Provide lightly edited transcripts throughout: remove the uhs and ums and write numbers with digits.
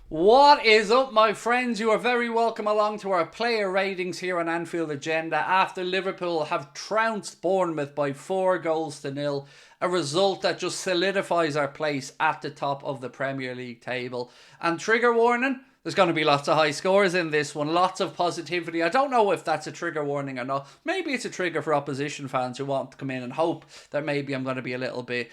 What is up, my friends? You are very welcome along to our player ratings here on Anfield Agenda after Liverpool have trounced Bournemouth by 4 goals to 0. A result that just solidifies our place at the top of the Premier League table. And trigger warning, there's going to be lots of high scores in this one, lots of positivity. I don't know if that's a trigger warning or not. Maybe it's a trigger for opposition fans who want to come in and hope that maybe I'm going to be a little bit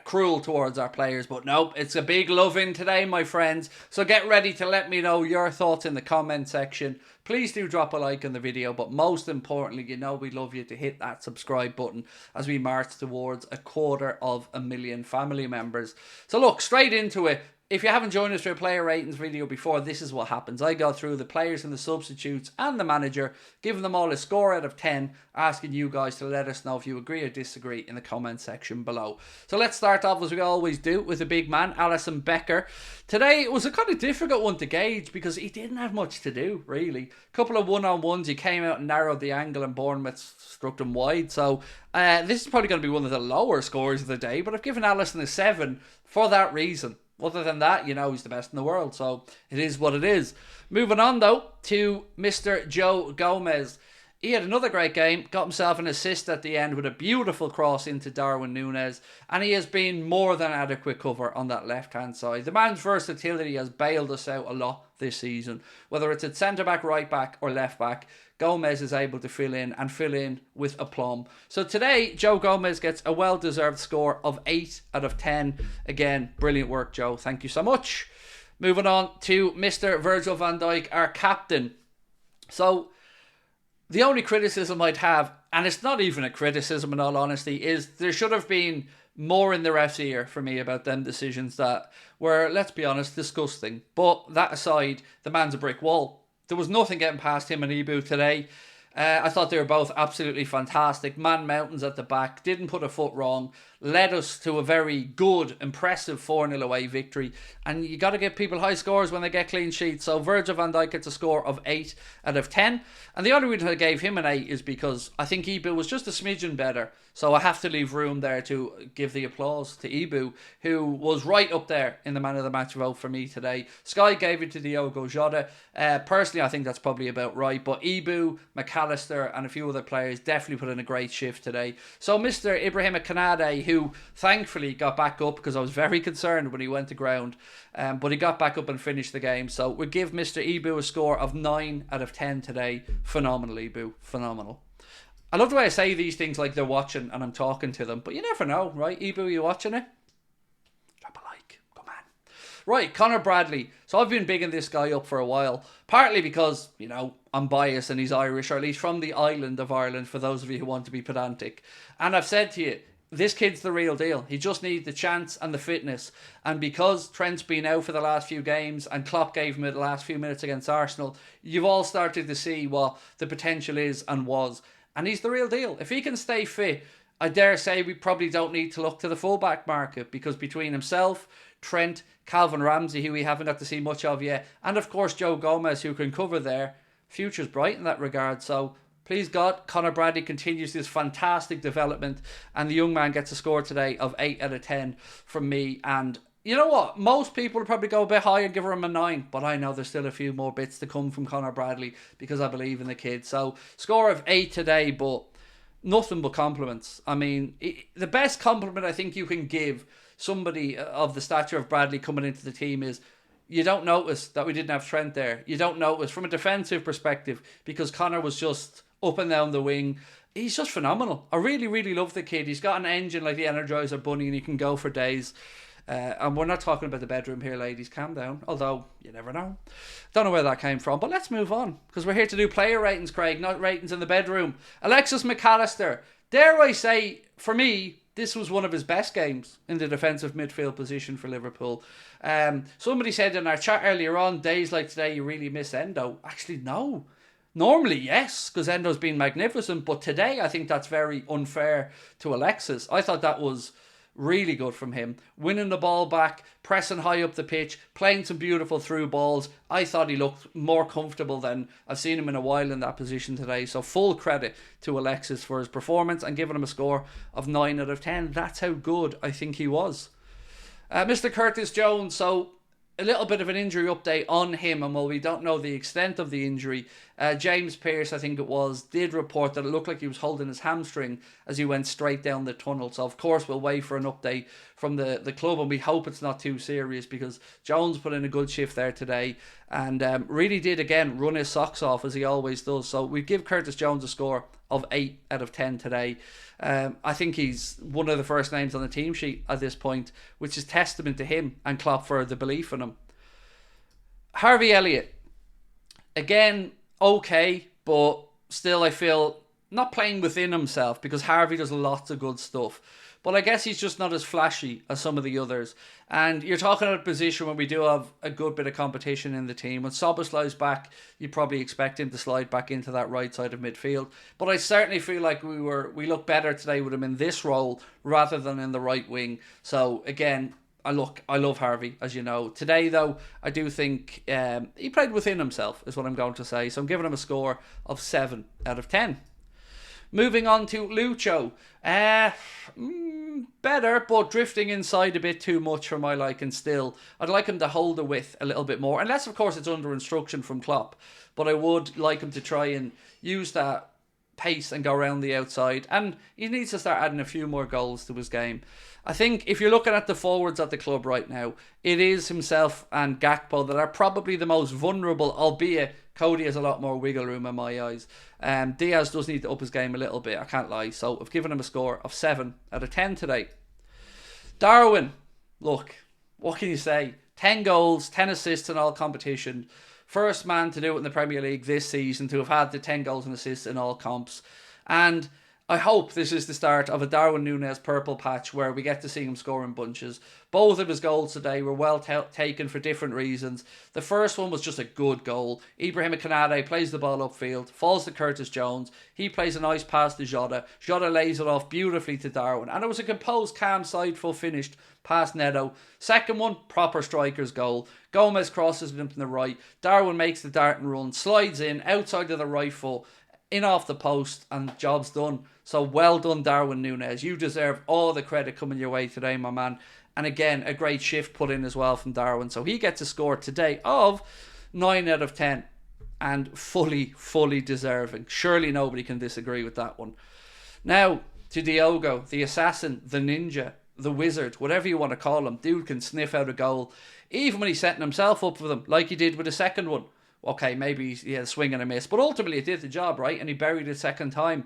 cruel towards our players. But nope, it's a big love in today, my friends. So get ready to let me know your thoughts in the comment section. Please do drop a like on the video, but most importantly, you know we love you to hit that subscribe button as we march towards 250,000 family members. So look, straight into it. If you haven't joined us for a player ratings video before, this is what happens. I go through the players and the substitutes and the manager, giving them all a score out of 10, asking you guys to let us know if you agree or disagree in the comment section below. So let's start off, as we always do, with the big man, Alisson Becker. Today, it was a kind of difficult one to gauge because he didn't have much to do, really. A couple of one-on-ones, he came out and narrowed the angle and Bournemouth struck them wide. So this is probably going to be one of the lower scores of the day, but I've given Alisson a 7 for that reason. Other than that, you know, he's the best in the world, so it is what it is. Moving on, though, to Mr. Joe Gomez. He had another great game, got himself an assist at the end with a beautiful cross into Darwin Núñez, and he has been more than adequate cover on that left-hand side. The man's versatility has bailed us out a lot this season. Whether it's at centre-back, right-back or left-back, Gomez is able to fill in with aplomb. So today, Joe Gomez gets a well-deserved score of 8 out of 10. Again, brilliant work, Joe. Thank you so much. Moving on to Mr. Virgil van Dijk, our captain. So the only criticism I'd have, and it's not even a criticism in all honesty, is there should have been more in the ref's ear for me about them decisions that were, let's be honest, disgusting. But that aside, the man's a brick wall. There was nothing getting past him and Ibu today. I thought they were both absolutely fantastic. Man mountains at the back, didn't put a foot wrong, led us to a very good, impressive 4-0 away victory. And you got to give people high scores when they get clean sheets. So Virgil van Dijk gets a score of 8 out of 10. And the only reason I gave him an 8 is because I think Ibu was just a smidgen better. So I have to leave room there to give the applause to Ibu, who was right up there in the man of the match vote for me today. Sky gave it to Diogo Jota. Personally, I think that's probably about right. But Ibu, McAllister and a few other players definitely put in a great shift today. So Mr. Ibrahim KONATE, who thankfully got back up because I was very concerned when he went to ground. But he got back up and finished the game. So we give Mr. Ibu a score of 9 out of 10 today. Phenomenal, Ibu. Phenomenal. I love the way I say these things like they're watching and I'm talking to them. But you never know, right? Ibu, you watching it? Drop a like. Come on. Right, Conor Bradley. So I've been bigging this guy up for a while. Partly because, you know, I'm biased and he's Irish, or at least from the island of Ireland, for those of you who want to be pedantic. And I've said to you, this kid's the real deal. He just needs the chance and the fitness. And because Trent's been out for the last few games and Klopp gave him the last few minutes against Arsenal, you've all started to see what the potential is and was. And he's the real deal. If he can stay fit, I dare say we probably don't need to look to the fullback market, because between himself, Trent, Calvin Ramsey, who we haven't got to see much of yet, and of course Joe Gomez, who can cover there, future's bright in that regard. So please God, Conor Bradley continues this fantastic development, and the young man gets a score today of 8 out of 10 from me. And you know what? Most people would probably go a bit higher and give him a 9, but I know there's still a few more bits to come from Conor Bradley because I believe in the kid. So score of 8 today, but nothing but compliments. I mean, the best compliment I think you can give somebody of the stature of Bradley coming into the team is you don't notice that we didn't have Trent there. You don't notice from a defensive perspective because Conor was just up and down the wing. He's just phenomenal. I really, really love the kid. He's got an engine like the Energizer Bunny and he can go for days. And we're not talking about the bedroom here, ladies. Calm down. Although, you never know. Don't know where that came from. But let's move on. Because we're here to do player ratings, Craig. Not ratings in the bedroom. Alexis McAllister. Dare I say, for me, this was one of his best games in the defensive midfield position for Liverpool. Somebody said in our chat earlier on, days like today, you really miss Endo. Actually, no. Normally, yes, because Endo's been magnificent. But today, I think that's very unfair to Alexis. I thought that was really good from him. Winning the ball back, pressing high up the pitch, playing some beautiful through balls. I thought he looked more comfortable than I've seen him in a while in that position today. So full credit to Alexis for his performance and giving him a score of 9 out of 10. That's how good I think he was. Mr. Curtis Jones. So a little bit of an injury update on him, and while we don't know the extent of the injury, James Pearce, I think it was, did report that it looked like he was holding his hamstring as he went straight down the tunnel. So, of course, we'll wait for an update from the club, and we hope it's not too serious, because Jones put in a good shift there today and really did, again, run his socks off, as he always does. So we give Curtis Jones a score of 8 out of 10 today. I think he's one of the first names on the team sheet at this point, which is testament to him and Klopp for the belief in him. Harvey Elliott, again, okay, but still I feel not playing within himself, because Harvey does lots of good stuff. But I guess he's just not as flashy as some of the others. And you're talking about a position where we do have a good bit of competition in the team. When Szoboszlai's back, you probably expect him to slide back into that right side of midfield. But I certainly feel like we look better today with him in this role rather than in the right wing. So again, I love Harvey, as you know. Today, though, I do think he played within himself, is what I'm going to say. So I'm giving him a score of 7 out of 10. Moving on to Lucho. Better, but drifting inside a bit too much for my liking still. I'd like him to hold the width a little bit more, unless, of course, it's under instruction from Klopp. But I would like him to try and use that pace and go around the outside. And he needs to start adding a few more goals to his game. I think if you're looking at the forwards at the club right now, it is himself and Gakpo that are probably the most vulnerable, albeit Cody has a lot more wiggle room in my eyes. Diaz does need to up his game a little bit, I can't lie. So I've given him a score of 7 out of 10 today. Darwin, look, what can you say? 10 goals, 10 assists in all competition. First man to do it in the Premier League this season to have had the 10 goals and assists in all comps. And I hope this is the start of a Darwin Núñez purple patch where we get to see him score in bunches. Both of his goals today were well taken for different reasons. The first one was just a good goal. Ibrahim KONATE plays the ball upfield, falls to Curtis Jones. He plays a nice pass to JOTA. JOTA lays it off beautifully to Darwin. And it was a composed, calm, side-foot finished past Neto. Second one, proper striker's goal. Gomez crosses him from the right. Darwin makes the dart and run, slides in, outside of the right foot, in off the post, and job's done. So well done, Darwin Núñez. You deserve all the credit coming your way today, my man. And again, a great shift put in as well from Darwin. So he gets a score today of 9 out of 10. And fully deserving. Surely nobody can disagree with that one. Now, to Diogo, the assassin, the ninja, the wizard, whatever you want to call him. Dude can sniff out a goal. Even when he's setting himself up for them, like he did with the second one. Okay, maybe he had a swing and a miss, but ultimately it did the job, right? And he buried it second time.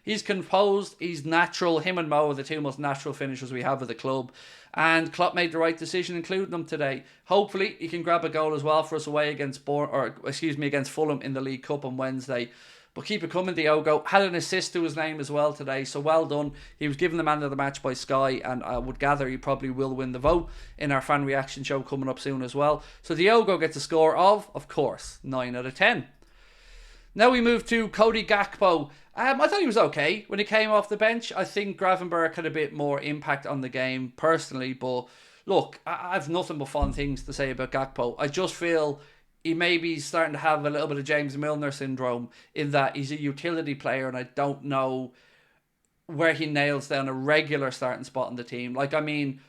He's composed, he's natural. Him and Mo are the two most natural finishers we have at the club. And Klopp made the right decision, including them today. Hopefully, he can grab a goal as well for us away against against Fulham in the League Cup on Wednesday. But keep it coming, Diogo. Had an assist to his name as well today, so well done. He was given the man of the match by Sky, and I would gather he probably will win the vote in our fan reaction show coming up soon as well. So Diogo gets a score of course, 9 out of 10. Now we move to Cody Gakpo. I thought he was okay when he came off the bench. I think Gravenberch had a bit more impact on the game personally, but look, I have nothing but fond things to say about Gakpo. I just feel he may be starting to have a little bit of James Milner syndrome in that he's a utility player, and I don't know where he nails down a regular starting spot in the team. Like, I mean,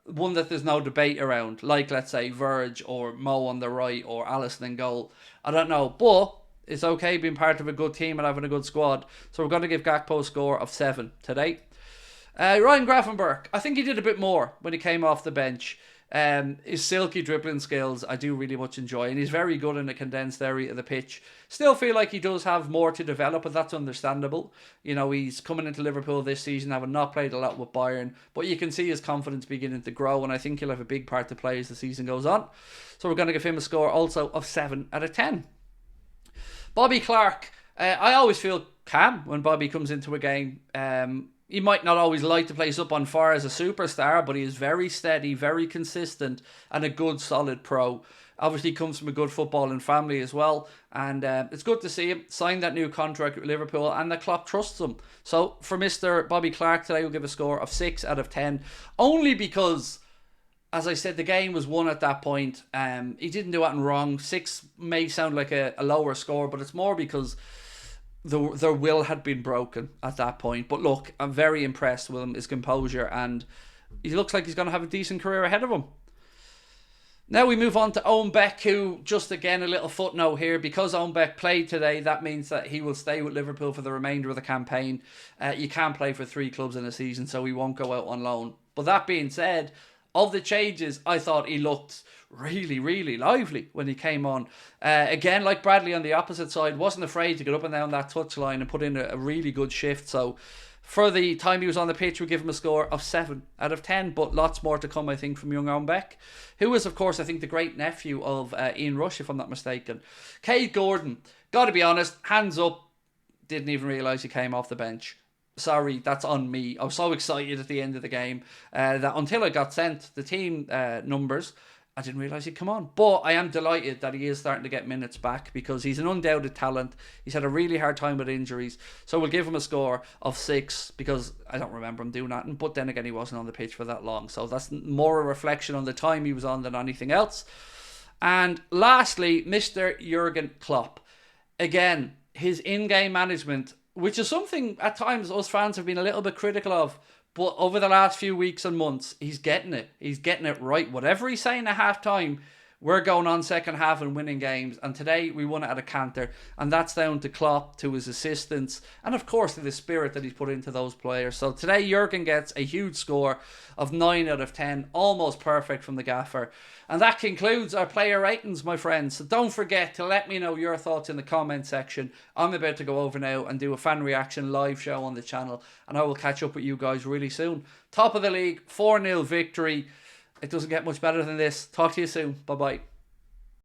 one that there's no debate around, like, let's say, Verge or Mo on the right or Alisson in goal. I don't know, but it's okay being part of a good team and having a good squad. So we're going to give Gakpo a score of 7 today. Ryan Gravenberch, I think he did a bit more when he came off the bench. His silky dribbling skills I do really much enjoy, and he's very good in a condensed area of the pitch. Still feel like he does have more to develop, but that's understandable. You know, he's coming into Liverpool this season having not played a lot with Bayern, but you can see his confidence beginning to grow, and I think he'll have a big part to play as the season goes on. So we're going to give him a score also of 7 out of 10. Bobby Clark, I always feel calm when Bobby comes into a game. He might not always light the place up on fire as a superstar, but he is very steady, very consistent, and a good, solid pro. Obviously, comes from a good footballing family as well, and it's good to see him sign that new contract with Liverpool, and the Klopp trusts him. So, for Mr. Bobby Clark today, we'll give a score of 6 out of 10, only because, as I said, the game was won at that point. He didn't do anything wrong. 6 may sound like a lower score, but it's more because their will had been broken at that point. But look, I'm very impressed with him, his composure, and he looks like he's going to have a decent career ahead of him. Now we move on to Owen Beck, who, just again a little footnote here, because Owen Beck played today, that means that he will stay with Liverpool for the remainder of the campaign. You can't play for 3 clubs in a season, so he won't go out on loan. But that being said, of the changes, I thought he looked really, really lively when he came on. Again, like Bradley on the opposite side, wasn't afraid to get up and down that touchline and put in a really good shift. So for the time he was on the pitch, we give him a score of 7 out of 10, but lots more to come, I think, from young Owen Beck, who is, of course, I think, the great nephew of Ian Rush, if I'm not mistaken. Craig Houlden, got to be honest, hands up, didn't even realise he came off the bench. Sorry, that's on me. I was so excited at the end of the game that until I got sent the team numbers, I didn't realise he'd come on. But I am delighted that he is starting to get minutes back, because he's an undoubted talent. He's had a really hard time with injuries. So we'll give him a score of 6, because I don't remember him doing that. But then again, he wasn't on the pitch for that long. So that's more a reflection on the time he was on than anything else. And lastly, Mr. Jurgen Klopp. Again, his in-game management, which is something at times us fans have been a little bit critical of. But over the last few weeks and months, he's getting it. He's getting it right. Whatever he's saying at half-time, we're going on second half and winning games. And today, we won it at a canter. And that's down to Klopp, to his assistants, and of course to the spirit that he's put into those players. So today, Jurgen gets a huge score of 9 out of 10. Almost perfect from the gaffer. And that concludes our player ratings, my friends. So don't forget to let me know your thoughts in the comment section. I'm about to go over now and do a fan reaction live show on the channel. And I will catch up with you guys really soon. Top of the league, 4-0 victory. It doesn't get much better than this. Talk to you soon. Bye-bye.